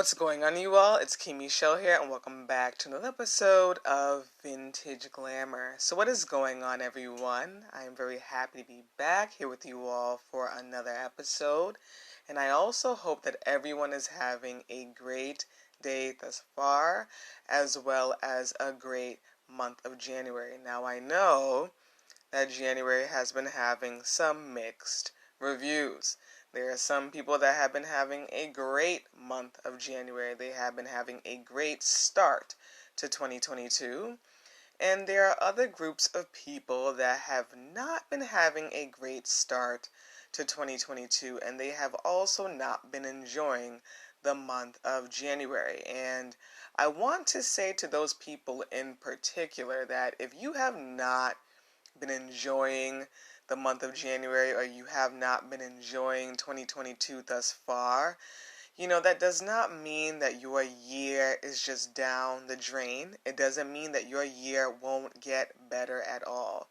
What's going on, you all? It's Key Michel here, and welcome back to another episode of Vintage Glamour. So what is going on, everyone? I am very happy to be back here with you all for another episode, and I also hope that everyone is having a great day thus far, as well as a great month of January. Now, I know that January has been having some mixed reviews. There are some people that have been having a great month of January. They have been having a great start to 2022. And there are other groups of people that have not been having a great start to 2022. And they have also not been enjoying the month of January. And I want to say to those people in particular that if you have not been enjoying the month of January, or you have not been enjoying 2022 thus far, that does not mean that your year is just down the drain. It doesn't mean that your year won't get better at all.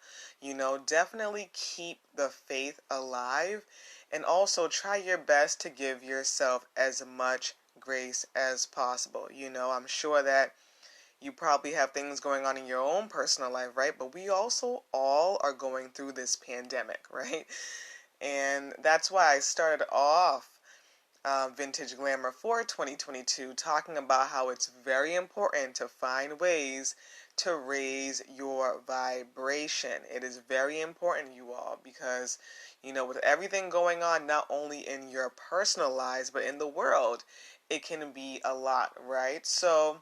Definitely keep the faith alive, and also try your best to give yourself as much grace as possible. I'm sure that you probably have things going on in your own personal life, right? But we also all are going through this pandemic, right? And that's why I started off Vintage Glamour for 2022 talking about how it's very important to find ways to raise your vibration. It is very important, you all, because, with everything going on, not only in your personal lives, but in the world, it can be a lot, right? So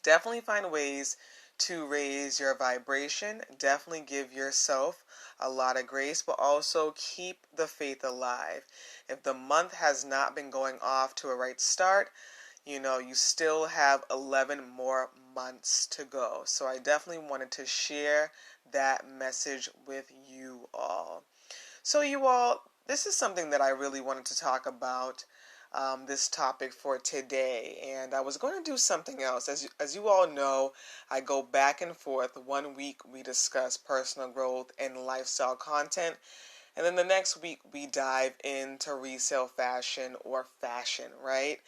definitely find ways to raise your vibration. Definitely give yourself a lot of grace, but also keep the faith alive. If the month has not been going off to a right start, you still have 11 more months to go. So I definitely wanted to share that message with you all. So you all, this is something that I really wanted to talk about, this topic for today, and I was going to do something else. As you all know, I go back and forth. 1 week we discuss personal growth and lifestyle content, and then the next week we dive into resale fashion or fashion, right?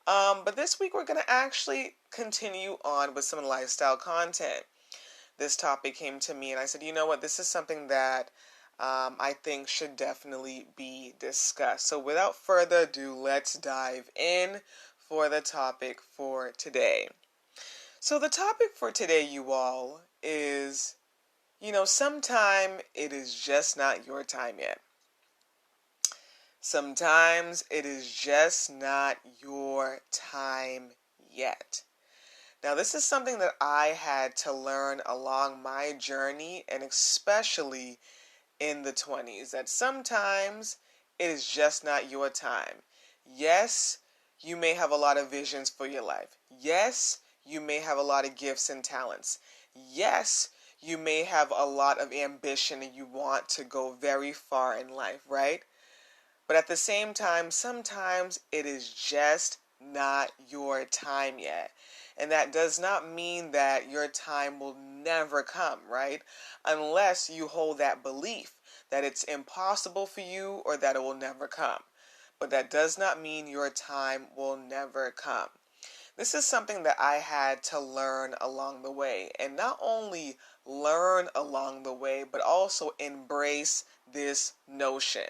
But this week we're going to actually continue on with some lifestyle content. This topic came to me, and I said, you know what, this is something that I think should definitely be discussed. So without further ado, let's dive in for the topic for today. So the topic for today, you all, is, sometime it is just not your time yet. Sometimes it is just not your time yet. Now, this is something that I had to learn along my journey, and especially in the 20s, that sometimes it is just not your time. Yes, you may have a lot of visions for your life. Yes, you may have a lot of gifts and talents. Yes, you may have a lot of ambition and you want to go very far in life, right? But at the same time, sometimes it is just not your time yet. And that does not mean that your time will never come, right? Unless you hold that belief that it's impossible for you or that it will never come. But that does not mean your time will never come. This is something that I had to learn along the way. And not only learn along the way, but also embrace this notion.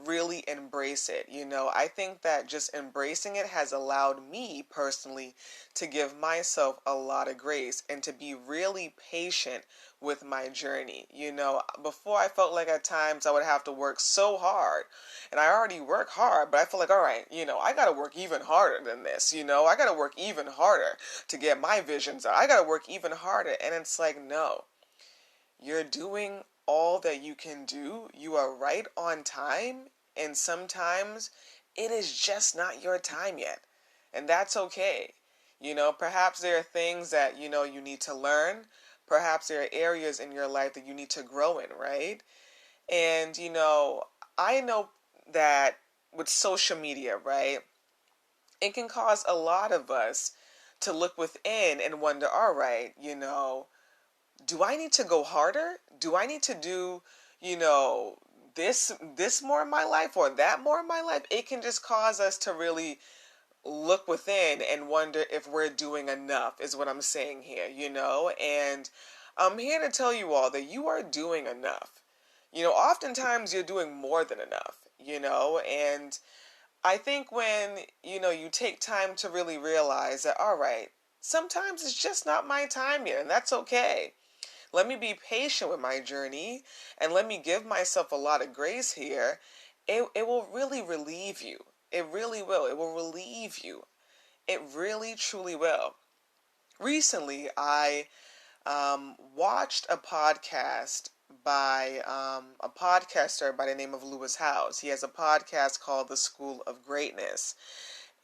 Really embrace it. I think that just embracing it has allowed me personally to give myself a lot of grace and to be really patient with my journey. Before I felt like at times I would have to work so hard, and I already work hard, but I feel like, all right, I got to work even harder than this. I got to work even harder to get my visions out. I got to work even harder. And it's like, no, you're doing all that you can do. You are right on time, and sometimes it is just not your time yet, and that's okay. Perhaps there are things that you need to learn. Perhaps there are areas in your life that you need to grow in, right? And I know that with social media, right, it can cause a lot of us to look within and wonder, all right, do I need to go harder? Do I need to do, this more in my life or that more in my life? It can just cause us to really look within and wonder if we're doing enough, is what I'm saying here, and I'm here to tell you all that you are doing enough. Oftentimes you're doing more than enough, and I think when, you take time to really realize that, all right, sometimes it's just not my time yet, and that's okay. Let me be patient with my journey and let me give myself a lot of grace here. It will really relieve you. It really will. It will relieve you. It really, truly will. Recently, I watched a podcast by a podcaster by the name of Lewis Howes. He has a podcast called The School of Greatness.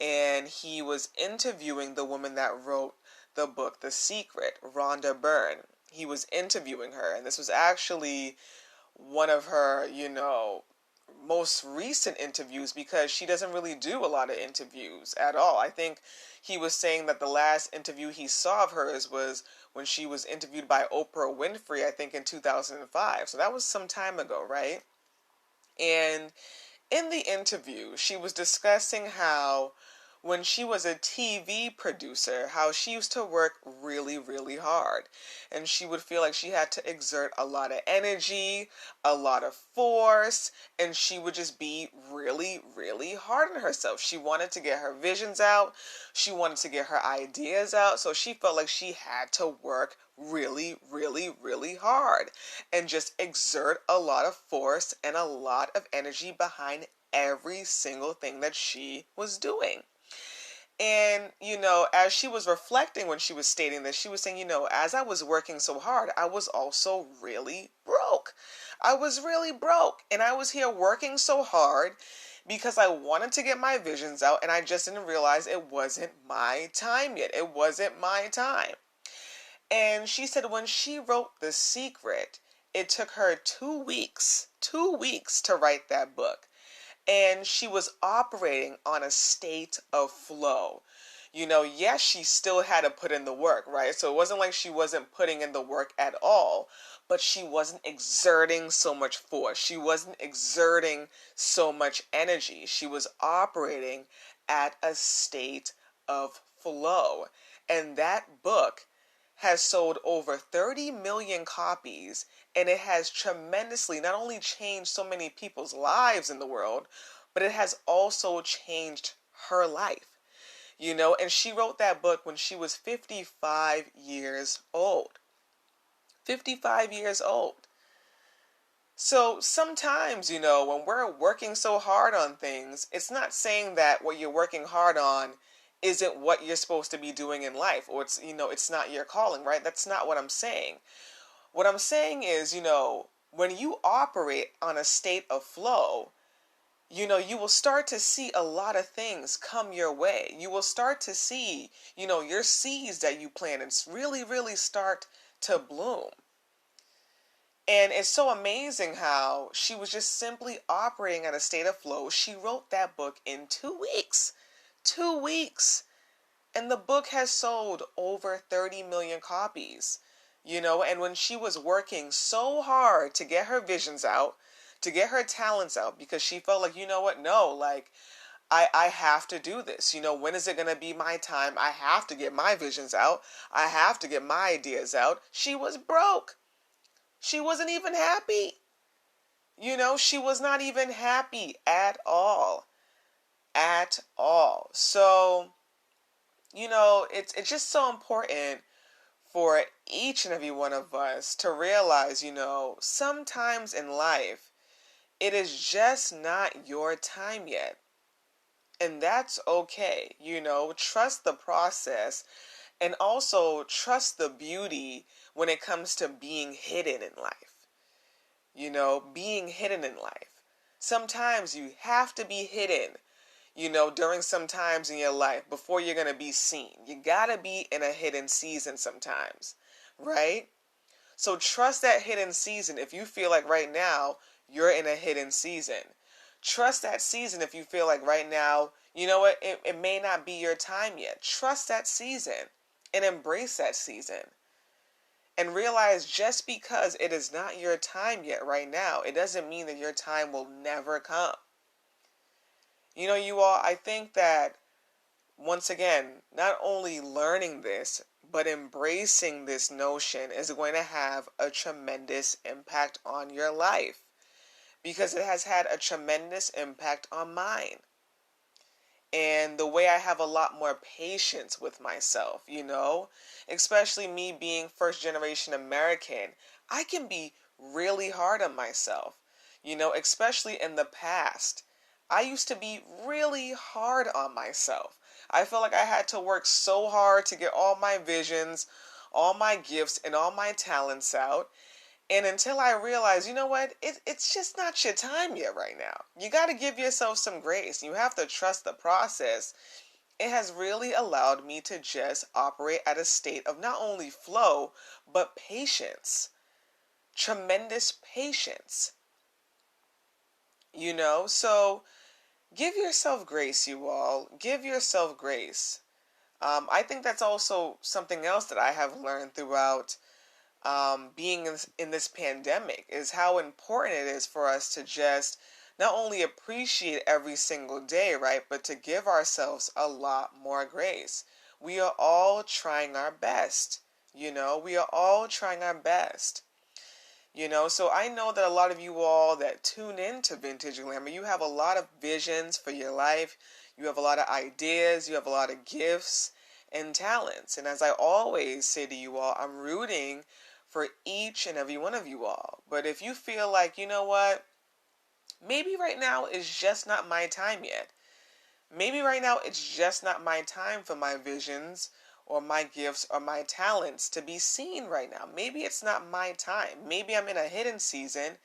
And he was interviewing the woman that wrote the book The Secret, Rhonda Byrne. He was interviewing her, and this was actually one of her, most recent interviews, because she doesn't really do a lot of interviews at all. I think he was saying that the last interview he saw of hers was when she was interviewed by Oprah Winfrey, I think in 2005. So that was some time ago, right? And in the interview, she was discussing how when she was a TV producer, how she used to work really, really hard. And she would feel like she had to exert a lot of energy, a lot of force, and she would just be really, really hard on herself. She wanted to get her visions out. She wanted to get her ideas out. So she felt like she had to work really, really, really hard and just exert a lot of force and a lot of energy behind every single thing that she was doing. And, as she was reflecting when she was stating this, she was saying, as I was working so hard, I was also really broke. I was really broke. And I was here working so hard because I wanted to get my visions out, and I just didn't realize it wasn't my time yet. It wasn't my time. And she said when she wrote The Secret, it took her 2 weeks to write that book. And she was operating on a state of flow. Yes, she still had to put in the work, right? So it wasn't like she wasn't putting in the work at all, but she wasn't exerting so much force. She wasn't exerting so much energy. She was operating at a state of flow. And that book has sold over 30 million copies, and it has tremendously not only changed so many people's lives in the world, but it has also changed her life. And she wrote that book when she was 55 years old. 55 years old. So sometimes, when we're working so hard on things, it's not saying that what you're working hard on isn't what you're supposed to be doing in life, or it's not your calling, right? That's not what I'm saying. What I'm saying is, when you operate on a state of flow, you will start to see a lot of things come your way. You will start to see, your seeds that you plant and really, really start to bloom. And it's so amazing how she was just simply operating at a state of flow. She wrote that book in 2 weeks. 2 weeks. And the book has sold over 30 million copies. And when she was working so hard to get her visions out, to get her talents out, because she felt like, I have to do this. When is it going to be my time? I have to get my visions out. I have to get my ideas out. She was broke. She wasn't even happy. She was not even happy at all. At all. So, it's just so important for each and every one of us to realize, sometimes in life, it is just not your time yet. And that's okay. Trust the process and also trust the beauty when it comes to being hidden in life. Being hidden in life. Sometimes you have to be hidden, during some times in your life before you're going to be seen. You got to be in a hidden season sometimes, right? So trust that hidden season if you feel like right now you're in a hidden season. Trust that season if you feel like right now, it may not be your time yet. Trust that season and embrace that season. And realize just because it is not your time yet right now, it doesn't mean that your time will never come. You all, I think that once again, not only learning this, but embracing this notion is going to have a tremendous impact on your life, because it has had a tremendous impact on mine. And the way I have a lot more patience with myself, especially me being first generation American, I can be really hard on myself, especially in the past. I used to be really hard on myself. I felt like I had to work so hard to get all my visions, all my gifts, and all my talents out. And until I realized, you know what, it's just not your time yet right now. You got to give yourself some grace. You have to trust the process. It has really allowed me to just operate at a state of not only flow, but patience. Tremendous patience. So give yourself grace, you all. Give yourself grace. I think that's also something else that I have learned throughout being in this pandemic, is how important it is for us to just not only appreciate every single day, right, but to give ourselves a lot more grace. We are all trying our best. We are all trying our best. So I know that a lot of you all that tune in to Vintage Glamour, you have a lot of visions for your life. You have a lot of ideas. You have a lot of gifts and talents. And as I always say to you all, I'm rooting for each and every one of you all. But if you feel like, you know what, maybe right now is just not my time yet. Maybe right now it's just not my time for my visions or my gifts or my talents to be seen right now. Maybe it's not my time. Maybe I'm in a hidden season.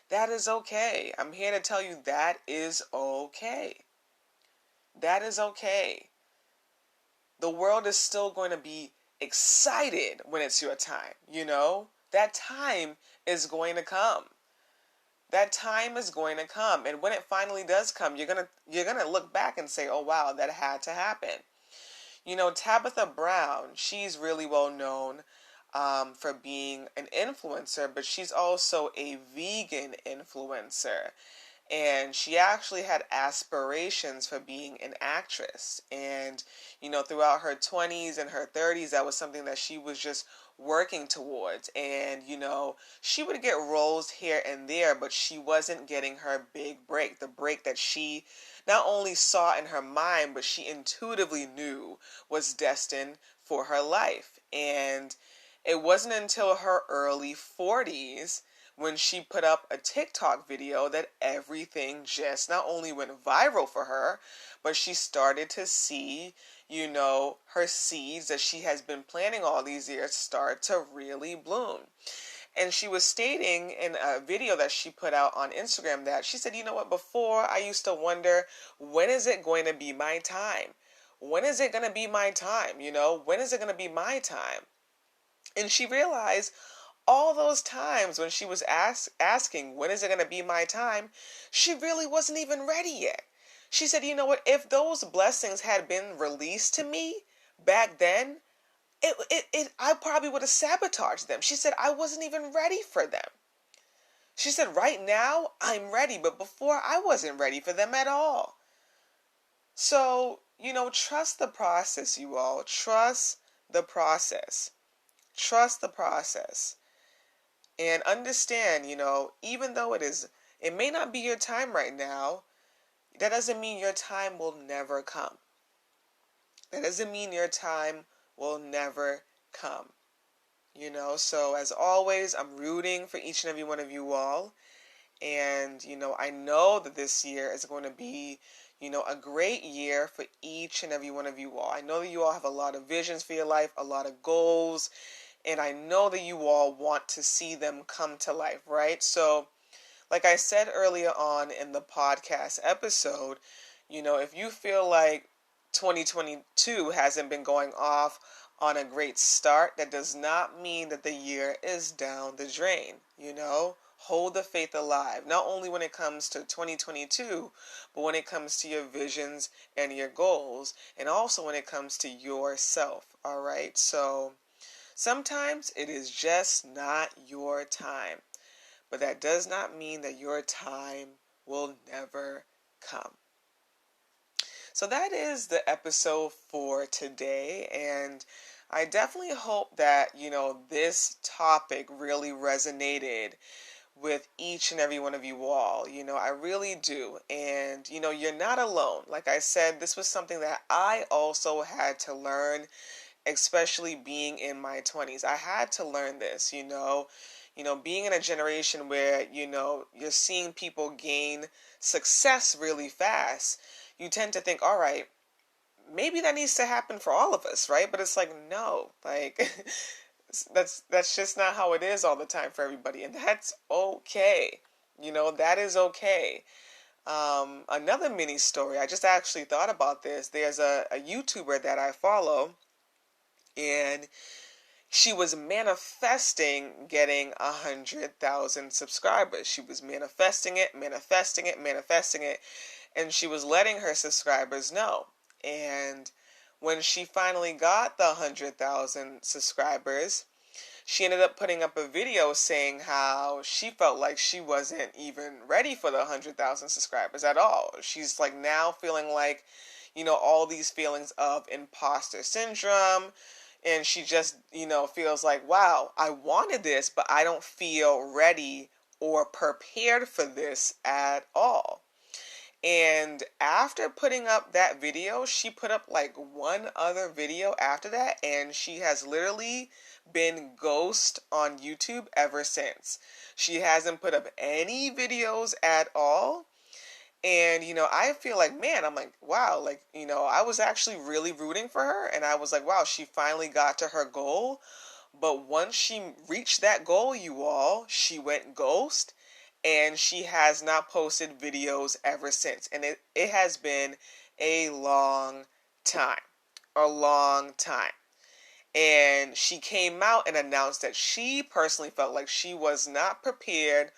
That is okay. I'm here to tell you that is okay. That is okay. The world is still going to be excited when it's your time, That time is going to come. That time is going to come. And when it finally does come, you're going to look back and say, "Oh wow, that had to happen." Tabitha Brown, she's really well known for being an influencer, but she's also a vegan influencer. And she actually had aspirations for being an actress. And, throughout her 20s and her 30s, that was something that she was just working towards. And, she would get roles here and there, but she wasn't getting her big break. The break that she not only saw in her mind, but she intuitively knew was destined for her life. And it wasn't until her early 40s when she put up a TikTok video that everything just not only went viral for her, but she started to see, her seeds that she has been planting all these years start to really bloom. And she was stating in a video that she put out on Instagram that she said, "You know what, before I used to wonder, when is it going to be my time? When is it going to be my time? When is it going to be my time?" And she realized all those times when she was asking, "When is it going to be my time?" she really wasn't even ready yet. She said, "You know what? If those blessings had been released to me back then, I probably would have sabotaged them." She said, "I wasn't even ready for them." She said, "Right now, I'm ready, but before I wasn't ready for them at all." So, trust the process, you all. Trust the process. Trust the process. And understand, even though it may not be your time right now, that doesn't mean your time will never come. That doesn't mean your time will never come. So as always, I'm rooting for each and every one of you all. And, I know that this year is going to be, a great year for each and every one of you all. I know that you all have a lot of visions for your life, a lot of goals, and I know that you all want to see them come to life, right? So, like I said earlier on in the podcast episode, if you feel like 2022 hasn't been going off on a great start, that does not mean that the year is down the drain, Hold the faith alive, not only when it comes to 2022, but when it comes to your visions and your goals, and also when it comes to yourself, all right? So sometimes it is just not your time, but that does not mean that your time will never come. So that is the episode for today, and I definitely hope that, this topic really resonated with each and every one of you all. I really do. And, you're not alone. Like I said, this was something that I also had to learn, especially being in my 20s. I had to learn this, being in a generation where, you're seeing people gain success really fast. You tend to think, all right, maybe that needs to happen for all of us, right? But it's like, no, like that's just not how it is all the time for everybody, and that's okay. That is okay. Another mini story. I just actually thought about this. There's a YouTuber that I follow, and she was manifesting getting 100,000 subscribers. She was manifesting it, manifesting it, manifesting it, and she was letting her subscribers know. And when she finally got the 100,000 subscribers, she ended up putting up a video saying how she felt like she wasn't even ready for the 100,000 subscribers at all. She's like now feeling like, all these feelings of imposter syndrome. And she just, feels like, wow, I wanted this, but I don't feel ready or prepared for this at all. And after putting up that video, she put up like one other video after that, and she has literally been ghost on YouTube ever since. She hasn't put up any videos at all. And, I feel like, man, I'm like, wow, like, I was actually really rooting for her. And I was like, wow, she finally got to her goal. But once she reached that goal, you all, she went ghost. And she has not posted videos ever since. And it has been a long time. A long time. And she came out and announced that she personally felt like she was not prepared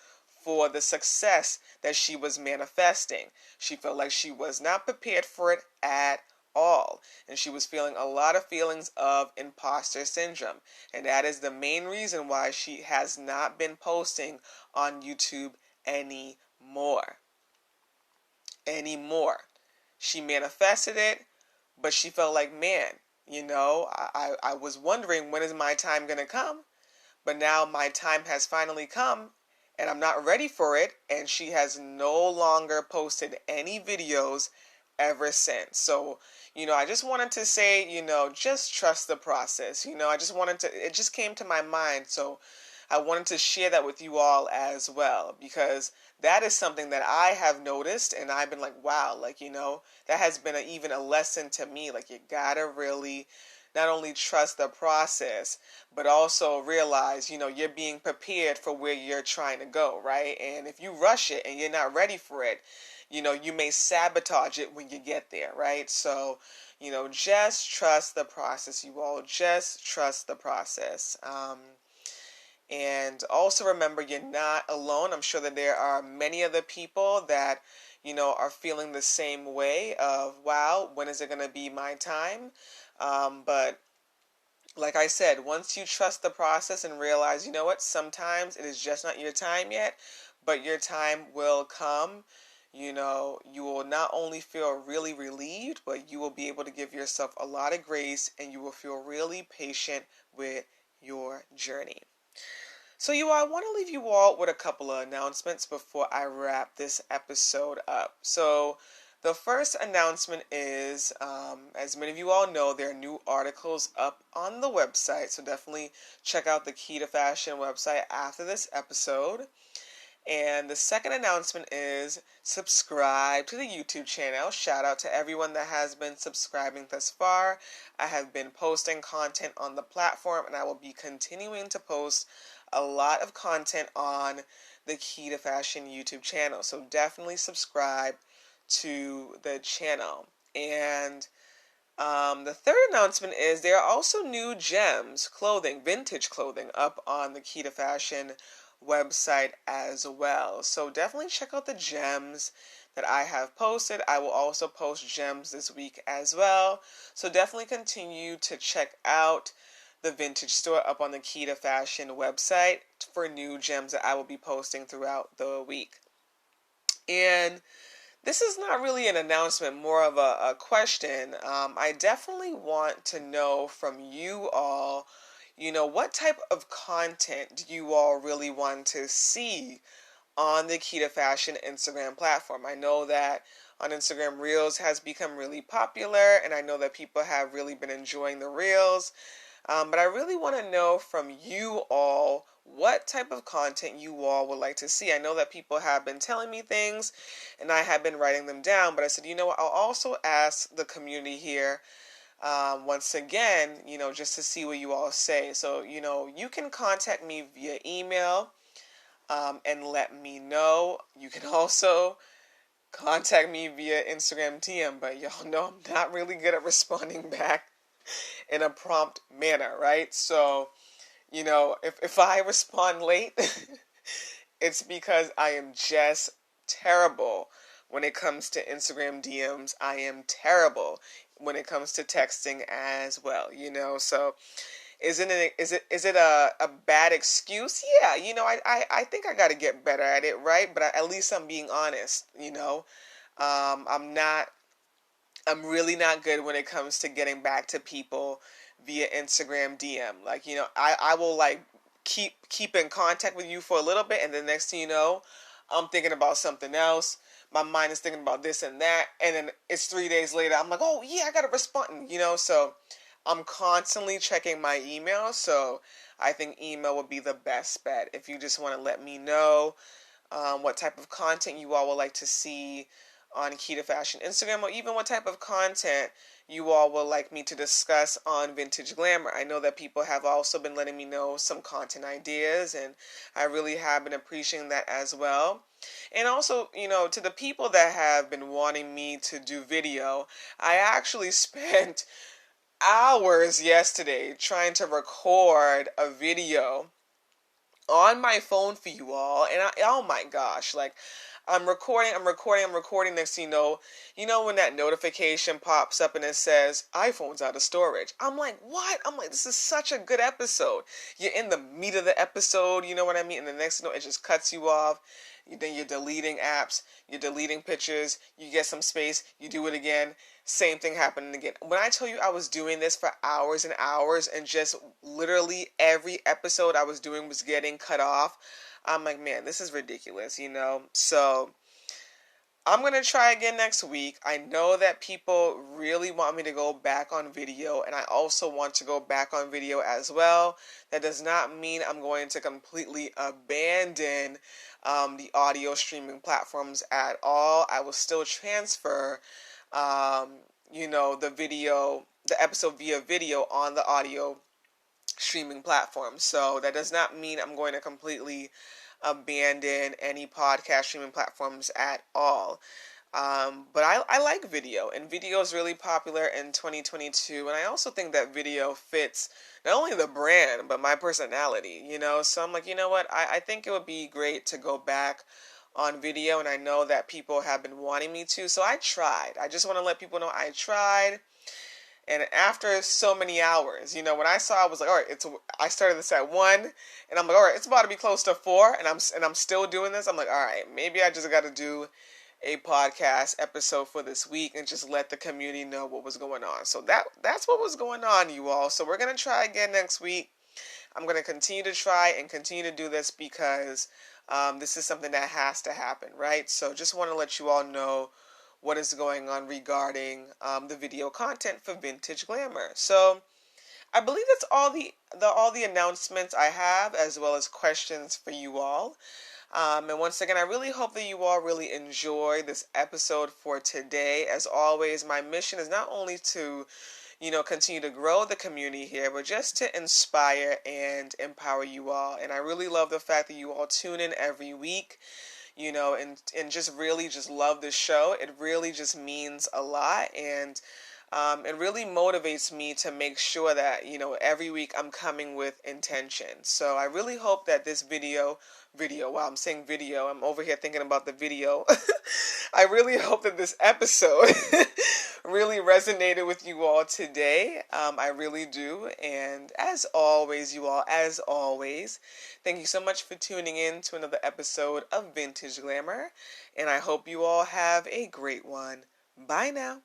for the success that she was manifesting. She felt like she was not prepared for it at all. And she was feeling a lot of feelings of imposter syndrome. And that is the main reason why she has not been posting on YouTube anymore. She manifested it, but she felt like, man, I was wondering, when is my time going to come? But now my time has finally come, and I'm not ready for it. And she has no longer posted any videos ever since. So, I just wanted to say, just trust the process. It just came to my mind. So I wanted to share that with you all as well, because that is something that I have noticed, and I've been like, wow, like, that has been even a lesson to me. Like, you gotta really not only trust the process, but also realize, you're being prepared for where you're trying to go, right? And if you rush it and you're not ready for it, you may sabotage it when you get there, right? So, just trust the process, you all. Just trust the process. And also remember, you're not alone. I'm sure that there are many other people that, are feeling the same way of, wow, when is it going to be my time? But like I said, once you trust the process and realize, you know what, sometimes it is just not your time yet, but your time will come. You will not only feel really relieved, but you will be able to give yourself a lot of grace, and you will feel really patient with your journey. So, I want to leave you all with a couple of announcements before I wrap this episode up. So, the first announcement is, as many of you all know, there are new articles up on the website. So, definitely check out the Key to Fashion website after this episode. And the second announcement is subscribe to the YouTube channel. Shout out to everyone that has been subscribing thus far. I have been posting content on the platform, and I will be continuing to post a lot of content on the Key to Fashion YouTube channel. So definitely subscribe to the channel. And the third announcement is there are also new gems, clothing, vintage clothing up on the Key to Fashion website as well. So definitely check out the gems that I have posted. I will also post gems this week as well. So definitely continue to check out the vintage store up on the Key to Fashion website for new gems that I will be posting throughout the week. And This is not really an announcement, more of a question. I definitely want to know from you all, what type of content do you all really want to see on the Key to Fashion Instagram platform? I know that on Instagram, Reels has become really popular, and I know that people have really been enjoying the Reels. But I really want to know from you all what type of content you all would like to see. I know that people have been telling me things and I have been writing them down, but I said, I'll also ask the community here once again, just to see what you all say. So, you can contact me via email and let me know. You can also contact me via Instagram DM, but y'all know I'm not really good at responding back in a prompt manner, right? So, if I respond late, it's because I am just terrible when it comes to Instagram DMs. I am terrible when it comes to texting as well, So, is it a bad excuse? Yeah, I think I got to get better at it, right? But at least I'm being honest, I'm not I'm really not good when it comes to getting back to people via Instagram DM. Like, I will like keep in contact with you for a little bit, and the next thing you know, I'm thinking about something else. My mind is thinking about this and that, and then it's 3 days later. I'm like, oh yeah, I gotta respond. So I'm constantly checking my email. So I think email would be the best bet if you just want to let me know what type of content you all would like to see on Key to Fashion Instagram, or even what type of content you all would like me to discuss on Vintage Glamour. I know that people have also been letting me know some content ideas, and I really have been appreciating that as well. And also, to the people that have been wanting me to do video, I actually spent hours yesterday trying to record a video on my phone for you all, and oh my gosh, like I'm recording. Next thing when that notification pops up and it says iPhone's out of storage. I'm like, what? I'm like, this is such a good episode. You're in the meat of the episode, you know what I mean? And the next thing it just cuts you off. Then you're deleting apps, you're deleting pictures, you get some space, you do it again. Same thing happening again. When I tell you I was doing this for hours and hours, and just literally every episode I was doing was getting cut off, I'm like, man, this is ridiculous, So I'm going to try again next week. I know that people really want me to go back on video, and I also want to go back on video as well. That does not mean I'm going to completely abandon the audio streaming platforms at all. I will still transfer, the episode via video on the audio streaming platform. So that does not mean I'm going to completely abandon any podcast streaming platforms at all. But I like video, and video is really popular in 2022, and I also think that video fits not only the brand, but my personality, So I'm like, you know what, I think it would be great to go back on video, and I know that people have been wanting me to, so I tried. I just want to let people know I tried. And after so many hours, when I saw, I was like, all right, I started this at 1, and I'm like, all right, it's about to be close to 4, and I'm still doing this. I'm like, all right, maybe I just got to do a podcast episode for this week and just let the community know what was going on. So that's what was going on, you all. So we're going to try again next week. I'm going to continue to try and continue to do this because this is something that has to happen, right? So just want to let you all know what is going on regarding the video content for Vintage Glamour. So I believe that's all the announcements I have, as well as questions for you all. And once again, I really hope that you all really enjoy this episode for today. As always, my mission is not only to continue to grow the community here, but just to inspire and empower you all. And I really love the fact that you all tune in every week, and just really just love this show. It really just means a lot, and it really motivates me to make sure that, every week I'm coming with intention. So I really hope that this while I'm saying video, I'm over here thinking about the video. I really hope that this episode really resonated with you all today. I really do. And as always, thank you so much for tuning in to another episode of Vintage Glamour. And I hope you all have a great one. Bye now.